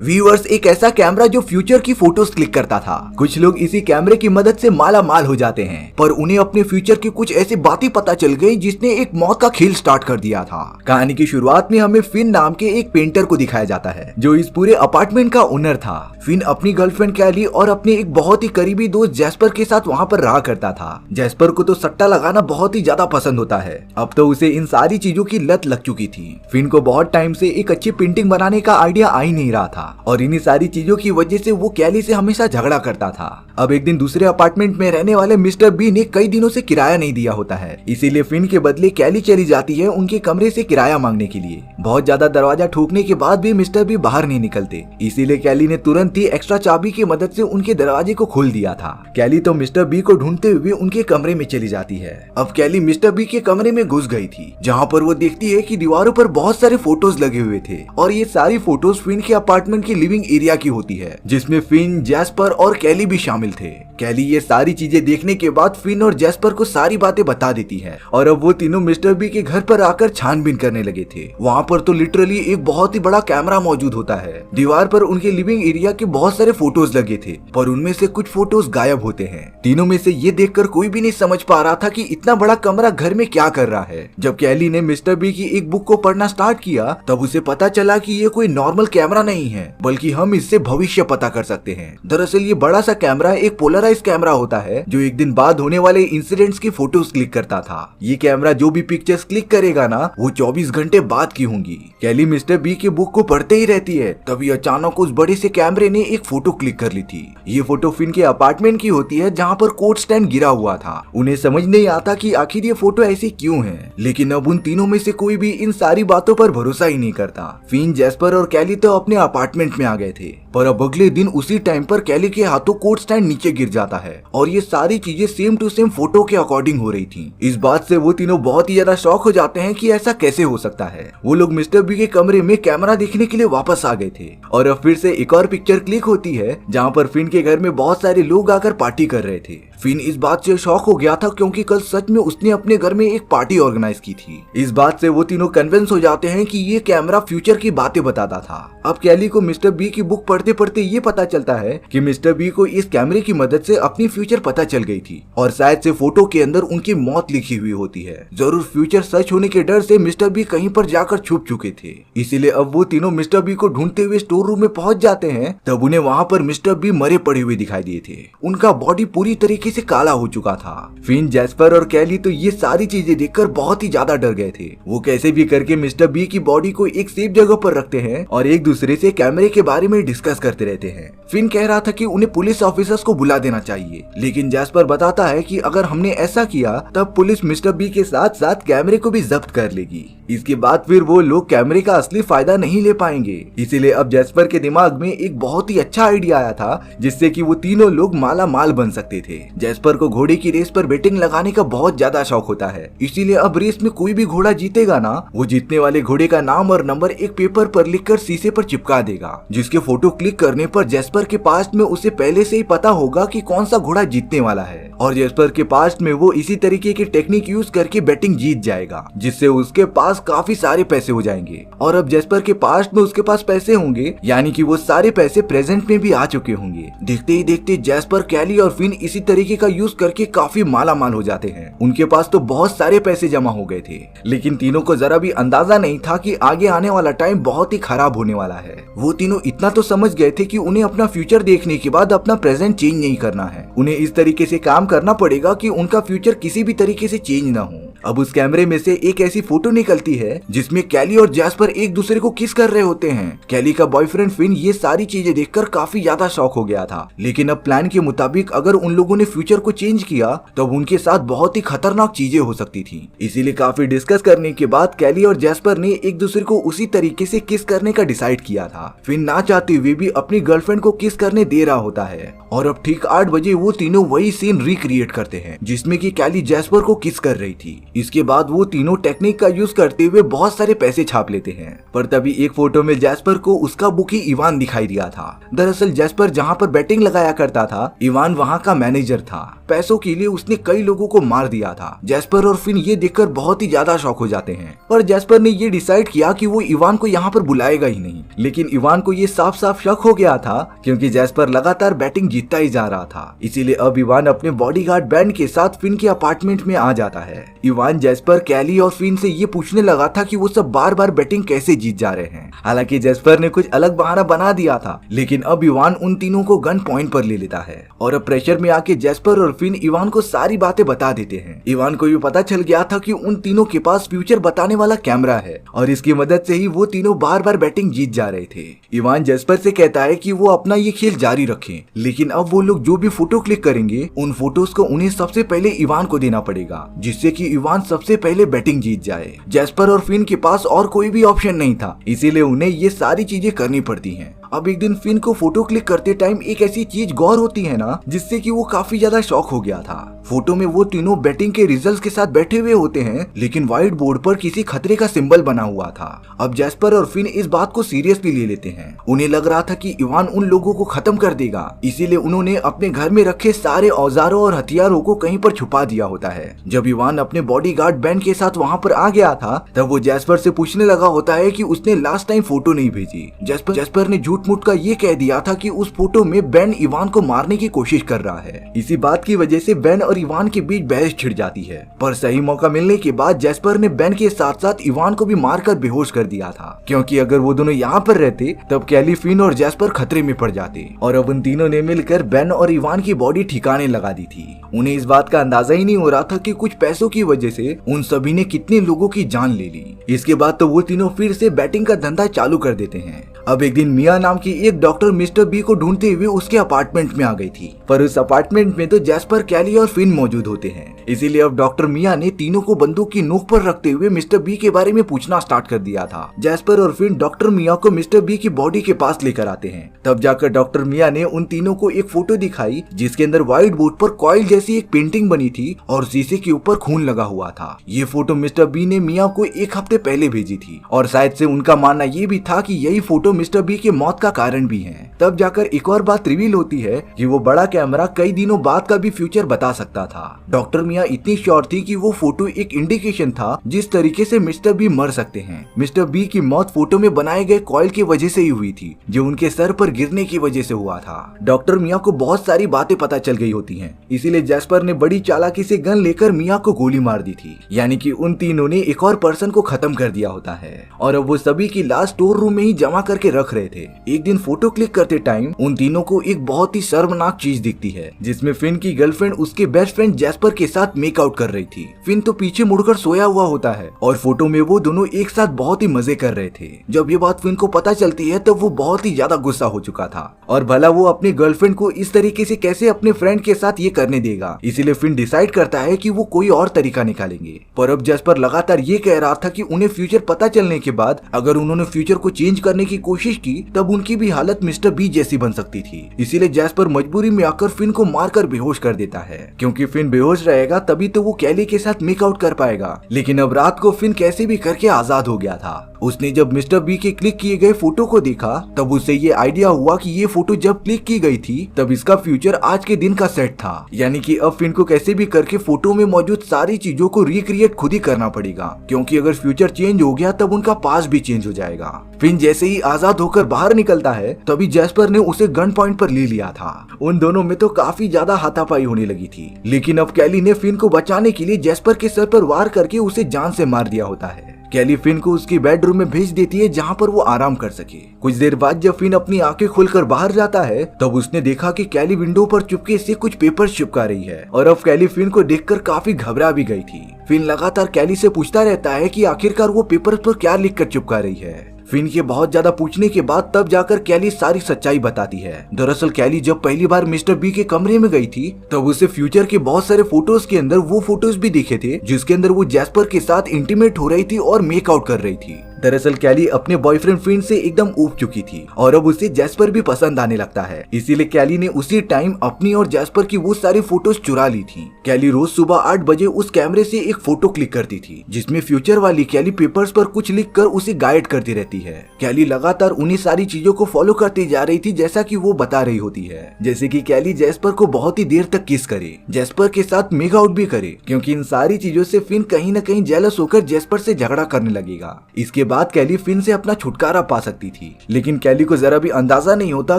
Viewers, एक ऐसा camera जो फ्यूचर की फोटोज क्लिक करता था। कुछ लोग इसी कैमरे की मदद से माला माल हो जाते हैं, पर उन्हें अपने फ्यूचर की कुछ ऐसी बातें पता चल गई जिसने एक मौत का खेल स्टार्ट कर दिया था। कहानी की शुरुआत में हमें फिन नाम के एक पेंटर को दिखाया जाता है जो इस पूरे अपार्टमेंट का ओनर था। फिन अपनी गर्लफ्रेंड कैली और अपने एक बहुत ही करीबी दोस्त जैस्पर के साथ वहाँ पर रहा करता था। जैस्पर को तो सट्टा लगाना बहुत ही ज्यादा पसंद होता है। अब तो उसे इन सारी चीजों की लत लग चुकी थी। फिन को बहुत टाइम से एक अच्छी पेंटिंग बनाने का आइडिया आ ही नहीं रहा था और इन्हीं सारी चीजों की वजह से वो कैली से हमेशा झगड़ा करता था। अब एक दिन दूसरे अपार्टमेंट में रहने वाले मिस्टर बी ने कई दिनों से किराया नहीं दिया होता है, इसीलिए फिन के बदले कैली चली जाती है उनके कमरे से किराया मांगने के लिए। बहुत ज्यादा दरवाजा ठोकने के बाद भी मिस्टर बी बाहर नहीं निकलते, इसीलिए कैली ने तुरंत ही एक्स्ट्रा चाबी की मदद से उनके दरवाजे को खोल दिया था। कैली तो मिस्टर बी को ढूंढते हुए उनके कमरे में चली जाती है। अब कैली मिस्टर बी के कमरे में घुस गई थी, जहाँ पर वो देखती है कि दीवारों पर बहुत सारे फोटोज लगे हुए थे और ये सारी फोटोज फिन के अपार्टमेंट की लिविंग एरिया की होती है, जिसमें फिन, जैस्पर और कैली भी शामिल थे। कैली ये सारी चीजें देखने के बाद फिन और जैस्पर को सारी बातें बता देती है और अब वो तीनों मिस्टर बी के घर पर आकर छानबीन करने लगे थे। वहाँ पर तो लिटरली एक बहुत ही बड़ा कैमरा मौजूद होता है। दीवार पर उनके लिविंग एरिया के बहुत सारे फोटोज लगे थे, पर उनमें से कुछ फोटोज गायब होते हैं। तीनों में से ये देखकर कोई भी नहीं समझ पा रहा था कि इतना बड़ा कमरा घर में क्या कर रहा है। जब कैली ने मिस्टर बी की एक बुक को पढ़ना स्टार्ट किया तब उसे पता चला कि ये कोई नॉर्मल कैमरा नहीं है, बल्कि हम इससे भविष्य पता कर सकते हैं। दरअसल ये बड़ा सा कैमरा एक पोलराइज कैमरा होता है जो एक दिन बाद होने वाले इंसिडेंट्स की फोटोज क्लिक करता था। ये कैमरा जो भी पिक्चर्स क्लिक करेगा ना, वो 24 घंटे बाद की होंगी। कैली मिस्टर बी की बुक को पढ़ते ही रहती है, तभी अचानक उस बड़े से कैमरे ने एक फोटो क्लिक कर ली थी। ये फोटो फिन के अपार्टमेंट की होती है जहाँ पर कोट स्टैंड गिरा हुआ था। उन्हें समझ नहीं आता कि आखिर ये फोटो ऐसी क्यों है, लेकिन अब उन तीनों में से कोई भी इन सारी बातों पर भरोसा ही नहीं करता। फिन, जैस्पर और कैली तो अपने अपार्टमेंट में आ गए थे, पर अब अगले दिन उसी टाइम पर कैली के हाथों कोट स्टैंड नीचे गिर जाता है और ये सारी चीजें सेम टू सेम फोटो के अकॉर्डिंग हो रही थी। इस बात से वो तीनों बहुत ही ज्यादा शॉक हो जाते हैं कि ऐसा कैसे हो सकता है। वो लोग मिस्टर बी के कमरे में कैमरा देखने के लिए वापस आ गए थे और अब फिर से एक और पिक्चर क्लिक होती है जहाँ पर फिन के घर में बहुत सारे लोग आकर पार्टी कर रहे थे। फिन इस बात से शॉक हो गया था क्योंकि कल सच में उसने अपने घर में एक पार्टी ऑर्गेनाइज की थी। इस बात से वो तीनों कन्विंस हो जाते हैं कि ये कैमरा फ्यूचर की बातें बताता था। अब कैली को मिस्टर बी की बुक पढ़ते पढ़ते ये पता चलता है कि मिस्टर बी को इस कैमरे की मदद से अपनी फ्यूचर पता चल गई थी और शायद से फोटो के अंदर उनकी मौत लिखी हुई होती है। जरूर फ्यूचर सच होने के डर से मिस्टर बी कहीं पर जाकर छुप चुके थे, इसीलिए अब वो तीनों मिस्टर बी को ढूंढते हुए स्टोर रूम में पहुंच जाते हैं। तब उन्हें वहाँ पर मिस्टर बी मरे पड़े हुए दिखाई दिए थे। उनका बॉडी पूरी तरीके से काला हो चुका था। फिन, जैस्पर और कैली तो ये सारी चीजें देखकर बहुत ही ज्यादा डर गए थे। वो कैसे भी करके मिस्टर बी की बॉडी को एक सेफ जगह पर रखते हैं और एक दूसरे से कैमरे के बारे में डिस्कस करते रहते हैं। फिन कह रहा था कि उन्हें पुलिस ऑफिसर्स को बुला देना चाहिए, लेकिन जैस्पर बताता है कि अगर हमने ऐसा किया तब पुलिस मिस्टर बी के साथ साथ कैमरे को भी जब्त कर लेगी। इसके बाद फिर वो लोग कैमरे का असली फायदा नहीं ले पाएंगे। इसीलिए अब जैस्पर के दिमाग में एक बहुत ही अच्छा आइडिया आया था जिससे कि वो तीनों लोग माला माल बन सकते थे। जैस्पर को घोड़े की रेस पर बेटिंग लगाने का बहुत ज्यादा शौक होता है, इसीलिए अब रेस में कोई भी घोड़ा जीतेगा ना, वो जीतने वाले घोड़े का नाम और नंबर एक पेपर पर लिखकर शीशे पर चिपका देगा, जिसके फोटो क्लिक करने पर जैस्पर के पास्ट में उसे पहले से ही पता होगा कि कौन सा घोड़ा जीतने वाला है और जैस्पर के पास्ट में वो इसी तरीके की टेक्निक यूज करके बेटिंग जीत जाएगा, जिससे उसके पास काफी सारे पैसे हो जाएंगे। और अब जैस्पर के पास्ट में उसके पास पैसे होंगे, यानी कि वो सारे पैसे प्रेजेंट में भी आ चुके होंगे। देखते ही देखते जैस्पर, कैली और फिन इसी तरीके का यूज करके काफी माला माल हो जाते हैं। उनके पास तो बहुत सारे पैसे जमा हो गए थे, लेकिन तीनों को जरा भी अंदाजा नहीं था कि आगे आने वाला टाइम बहुत ही खराब होने वाला है। वो तीनों इतना तो समझ गए थे कि उन्हें अपना फ्यूचर देखने के बाद अपना प्रेजेंट चेंज नहीं करना है। उन्हें इस तरीके से काम करना पड़ेगा कि उनका फ्यूचर किसी भी तरीके से चेंज ना हो। अब उस कैमरे में से एक ऐसी फोटो निकलती है जिसमें कैली और जैस्पर एक दूसरे को किस कर रहे होते हैं। कैली का बॉयफ्रेंड फिन ये सारी चीजें देखकर काफी ज्यादा शॉक हो गया था, लेकिन अब प्लान के मुताबिक अगर उन लोगों ने फ्यूचर को चेंज किया तब उनके साथ बहुत ही खतरनाक चीजें हो सकती थी। इसीलिए काफी डिस्कस करने के बाद कैली और जैस्पर ने एक दूसरे को उसी तरीके से किस करने का डिसाइड किया था। फिन ना चाहते हुए भी अपनी गर्लफ्रेंड को किस करने दे रहा होता है और अब ठीक 8 बजे वो तीनों वही सीन रिक्रिएट करते हैं जिसमें कि कैली जैस्पर को किस कर रही थी। इसके बाद वो तीनों टेक्निक का यूज करते हुए बहुत सारे पैसे छाप लेते हैं। पर तभी एक फोटो में जैस्पर को उसका बुकी इवान दिखाई दिया था। दरअसल जैस्पर जहाँ पर बैटिंग लगाया करता था, इवान वहाँ का मैनेजर था। पैसों के लिए उसने कई लोगों को मार दिया था। जैस्पर और फिन ये देखकर बहुत ही ज्यादा शॉक हो जाते हैं। पर जैस्पर ने ये डिसाइड किया कि वो इवान को यहाँ पर बुलाएगा ही नहीं। लेकिन इवान को ये साफ साफ शक हो गया था, क्योंकि जैस्पर लगातार बैटिंग जीतता ही जा रहा था। इसीलिए अब इवान अपने बॉडीगार्ड बैंड के साथ फिन के अपार्टमेंट में आ जाता है। इवान जैस्पर, कैली और फिन से ये पूछने लगा था कि वो सब बार बार बैटिंग कैसे जीत जा रहे हैं। हालांकि जैस्पर ने कुछ अलग बहाना बना दिया था, लेकिन अब इवान उन तीनों को गन पॉइंट पर ले लेता है और अब प्रेशर में आके जैस्पर और फिन इवान को सारी बातें बता देते हैं। इवान को भी पता चल गया था कि उन तीनों के पास फ्यूचर बताने वाला कैमरा है और इसकी मदद से ही वो तीनों बार बार बैटिंग जीत जा रहे थे। इवान जैस्पर से कहता है कि वो अपना ये खेल जारी रखें, लेकिन अब वो लोग जो भी फोटो क्लिक करेंगे उन फोटोज को उन्हें सबसे पहले इवान को देना पड़ेगा, जिससे कि इवान सबसे पहले बैटिंग जीत जाए। जैस्पर और फिन के पास और कोई भी ऑप्शन नहीं था, इसीलिए उन्हें ये सारी चीजें करनी पड़ती हैं। अब एक दिन फिन को फोटो क्लिक करते टाइम एक ऐसी चीज गौर होती है ना, जिससे कि वो काफी ज्यादा शॉक हो गया था। फोटो में वो तीनों बैटिंग के रिजल्ट्स के साथ बैठे हुए होते हैं, लेकिन व्हाइट बोर्ड पर किसी खतरे का सिंबल बना हुआ था। अब जैस्पर और फिन इस बात को सीरियसली ले लेते हैं। उन्हें लग रहा था कि इवान उन लोगों को खत्म कर देगा, इसीलिए उन्होंने अपने घर में रखे सारे औजारों और हथियारों को कहीं पर छुपा दिया होता है। जब इवान अपने बॉडीगार्ड बैंड के साथ वहाँ पर आ गया था, तब वो जैस्पर से पूछने लगा होता है कि उसने लास्ट टाइम फोटो नहीं भेजी। जैस्पर ने झूठ मूठ का ये कह दिया था कि उस फोटो में बेन इवान को मारने की कोशिश कर रहा है। इसी बात की वजह से बेन और इवान के बीच बहस छिड़ जाती है। पर सही मौका मिलने के बाद जैस्पर ने बेन के साथ साथ इवान को भी मारकर बेहोश कर दिया था, क्योंकि अगर वो दोनों यहाँ पर रहते तब कैली, फिन और जैस्पर खतरे में पड़ जाते। और अब उन तीनों ने मिलकर बेन और इवान की बॉडी ठिकाने लगा दी थी। उन्हें इस बात का अंदाजा ही नहीं हो रहा था कि कुछ पैसों की वजह से उन सभी ने कितने लोगों की जान ले ली। इसके बाद तो वो तीनों फिर से बैटिंग का धंधा चालू कर देते हैं। अब एक दिन मिया नाम की एक डॉक्टर मिस्टर बी को ढूंढते हुए उसके अपार्टमेंट में आ गई थी, पर उस अपार्टमेंट में तो जैस्पर, कैली और फिन मौजूद होते हैं। इसीलिए अब डॉक्टर मिया ने तीनों को बंदूक की नोक पर रखते हुए मिस्टर बी के बारे में पूछना स्टार्ट कर दिया था। जैस्पर और फिन डॉक्टर मिया को मिस्टर बी की बॉडी के पास लेकर आते हैं। तब जाकर डॉक्टर मिया ने उन तीनों को एक फोटो दिखाई, जिसके अंदर व्हाइट बोर्ड पर कॉइल जैसी एक पेंटिंग बनी थी और शीशे के ऊपर खून लगा हुआ था। ये फोटो मिस्टर बी ने मिया को एक हफ्ते पहले भेजी थी और शायद से उनका मानना ये भी था कि यही फोटो मिस्टर बी के मौत का कारण भी है। तब जाकर एक और बात रिवील होती है कि वो बड़ा कैमरा कई दिनों बाद का भी फ्यूचर बता सकता था। डॉक्टर मिया इतनी श्योर थी कि वो फोटो एक इंडिकेशन था जिस तरीके से मिस्टर बी मर सकते हैं। मिस्टर बी की मौत फोटो में बनाए गए कॉइल की वजह से ही हुई थी, जो उनके सर पर गिरने की वजह से हुआ था। डॉक्टर मिया को बहुत सारी बातें पता चल गई होती हैं, इसीलिए जैस्पर ने बड़ी चालाकी से गन लेकर मिया को गोली मार दी थी। यानी कि उन तीनों ने एक और पर्सन को खत्म कर दिया होता है और अब वो सभी की लाश स्टोर रूम में ही जमा करके रख रहे थे। एक दिन फोटो क्लिक करते टाइम उन तीनों को एक बहुत ही शर्मनाक चीज दिखती है, जिसमें फिन की गर्लफ्रेंड उसके बेस्ट फ्रेंड जैस्पर के साथ मेकआउट कर रही थी। फिन तो पीछे मुड़कर सोया हुआ होता है और फोटो में वो दोनों एक साथ बहुत ही मजे कर रहे थे। जब ये बात फिन को पता चलती है तब वो बहुत ही ज्यादा गुस्सा हो चुका था और भला वो अपनी गर्लफ्रेंड को इस तरीके से कैसे अपने फ्रेंड के साथ ये करने देगा। इसीलिए फिन डिसाइड करता है कि वो कोई और तरीका निकालेंगे। पर अब जैस्पर लगातार ये कह रहा था कि उन्हें फ्यूचर पता चलने के बाद अगर उन्होंने फ्यूचर को चेंज करने की कोशिश की तब उनकी भी हालत मिस्टर बी जैसी बन सकती थी। इसीलिए जैस्पर मजबूरी में आकर फिन को मारकर बेहोश कर देता है, क्योंकि फिन बेहोश रहेगा तभी तो वो कैली के साथ मेकआउट कर पाएगा। लेकिन अब रात को फिन कैसे भी करके आजाद हो गया था। उसने जब मिस्टर बी के क्लिक किए गए फोटो को देखा तब उसे ये आइडिया हुआ कि ये फोटो जब क्लिक की गई थी तब इसका फ्यूचर आज के दिन का सेट था। यानी कि अब फिन को कैसे भी करके फोटो में मौजूद सारी चीजों को रिक्रिएट खुद ही करना पड़ेगा, क्योंकि अगर फ्यूचर चेंज हो गया तब उनका पास्ट भी चेंज हो जाएगा। फिन जैसे ही आजाद होकर बाहर निकलता है तभी जैस्पर ने उसे गन पॉइंट पर ले लिया था। उन दोनों में तो काफी ज्यादा हाथापाई होने लगी थी, लेकिन अब कैली ने फिन को बचाने के लिए जैस्पर के सर पर वार करके उसे जान से मार दिया होता है। कैली फिन को उसकी बेडरूम में भेज देती है जहाँ पर वो आराम कर सके। कुछ देर बाद जब फिन अपनी आंखें खोलकर बाहर जाता है तब उसने देखा कि कैली विंडो पर चुपके से कुछ पेपर चिपका रही है और अब कैली फिन को देखकर काफी घबरा भी गई थी। फिन लगातार कैली से पूछता रहता है कि आखिरकार वो पेपर पर क्या लिखकर चिपका रही है। फिन के बहुत ज्यादा पूछने के बाद तब जाकर कैली सारी सच्चाई बताती है। दरअसल कैली जब पहली बार मिस्टर बी के कमरे में गई थी तब उसे फ्यूचर के बहुत सारे फोटोज के अंदर वो फोटोज भी दिखे थे जिसके अंदर वो जैस्पर के साथ इंटीमेट हो रही थी और मेकआउट कर रही थी। दरअसल कैली अपने बॉयफ्रेंड फिन से एकदम ऊब चुकी थी और अब उसे जैस्पर भी पसंद आने लगता है। इसीलिए कैली ने उसी टाइम अपनी और जैस्पर की वो सारी फोटोज चुरा ली थी। कैली रोज सुबह 8 बजे उस कैमरे से एक फोटो क्लिक करती थी जिसमें फ्यूचर वाली कैली पेपर्स पर कुछ लिख कर उसे गाइड करती रहती है। कैली लगातार उन्हीं सारी चीजों को फॉलो करती जा रही थी जैसा कि वो बता रही होती है, जैसे कि कैली जैस्पर को बहुत ही देर तक किस करे, जैस्पर के साथ मेक आउट भी करे, क्योंकि इन सारी चीजों से फिन कहीं न कहीं जेलस होकर जैस्पर से झगड़ा करने लगेगा। इसके बाद कैली फिन से अपना छुटकारा पा सकती थी, लेकिन कैली को जरा भी अंदाजा नहीं होता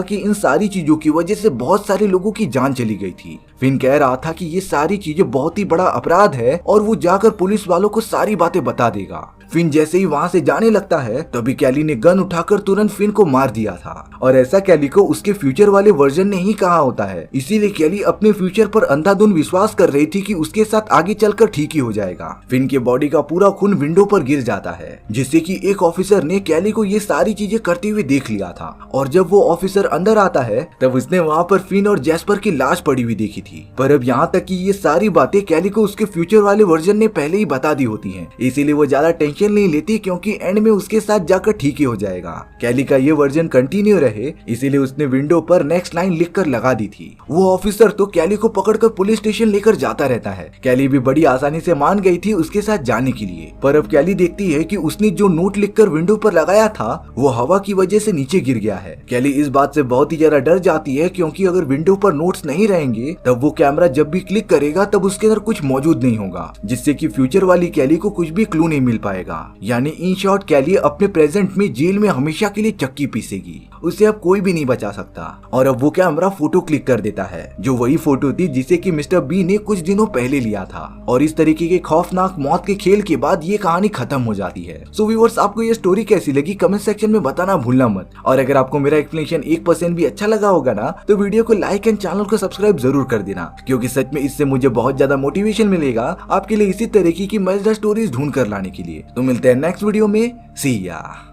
कि इन सारी चीजों की वजह से बहुत सारे लोगों की जान चली गई थी। फिन कह रहा था कि ये सारी चीजें बहुत ही बड़ा अपराध है और वो जाकर पुलिस वालों को सारी बातें बता देगा। फिन जैसे ही वहाँ से जाने लगता है तभी कैली ने गन उठाकर तुरंत फिन को मार दिया था और ऐसा कैली को उसके फ्यूचर वाले वर्जन ने ही कहा होता है। इसीलिए कैली अपने फ्यूचर पर अंधाधुंध विश्वास कर रही थी कि उसके साथ आगे चलकर ठीक ही हो जाएगा। फिन के बॉडी का पूरा खून विंडो पर गिर जाता है, जिससे कि एक ऑफिसर ने कैली को ये सारी चीजें करते हुए देख लिया था और जब वो ऑफिसर अंदर आता है तब उसने वहाँ पर फिन और जैस्पर की लाश पड़ी हुई देखी थी। पर अब यहाँ तक कि ये सारी बातें कैली को उसके फ्यूचर वाले वर्जन ने पहले ही बता दी होती हैं, इसीलिए वो ज्यादा टेंशन नहीं लेती क्योंकि एंड में उसके साथ जाकर ठीक ही हो जाएगा। कैली का ये वर्जन कंटिन्यू रहे इसीलिए उसने विंडो पर नेक्स्ट लाइन लिख कर लगा दी थी। वो ऑफिसर तो कैली को पकड़कर पुलिस स्टेशन लेकर जाता रहता है। कैली भी बड़ी आसानी से मान गई थी उसके साथ जाने के लिए, पर अब कैली देखती है कि उसने जो नोट लिखकर विंडो पर लगाया था वो हवा की वजह से नीचे गिर गया है। कैली इस बात से बहुत ही ज्यादा डर जाती है क्योंकि अगर विंडो पर नोट्स नहीं रहेंगे तब वो कैमरा जब भी क्लिक करेगा तब उसके अंदर कुछ मौजूद नहीं होगा, जिससे कि फ्यूचर वाली कैली को कुछ भी क्लू नहीं मिल पाएगा। यानी इन शॉर्ट कैली अपने प्रेजेंट में जेल में हमेशा के लिए चक्की पीसेगी, उसे अब कोई भी नहीं बचा सकता। और अब वो कैमरा फोटो क्लिक कर देता है जो वही फोटो थी जिसे कि मिस्टर बी ने कुछ दिनों पहले लिया था। और इस तरीके के खौफनाक मौत के खेल के बाद ये कहानी खत्म हो जाती है। सो व्यूअर्स, आपको ये स्टोरी कैसी लगी कमेंट सेक्शन में बताना भूलना मत। और अगर आपको मेरा एक्सप्लेनेशन 1% भी अच्छा लगा होगा ना तो वीडियो को लाइक एंड चैनल को सब्सक्राइब जरूर कर देना, क्योंकि सच में इससे मुझे बहुत ज्यादा मोटिवेशन मिलेगा आपके लिए इसी तरीके की मजेदार स्टोरीज ढूंढ कर लाने के लिए। तो मिलते हैं नेक्स्ट वीडियो में, सी या।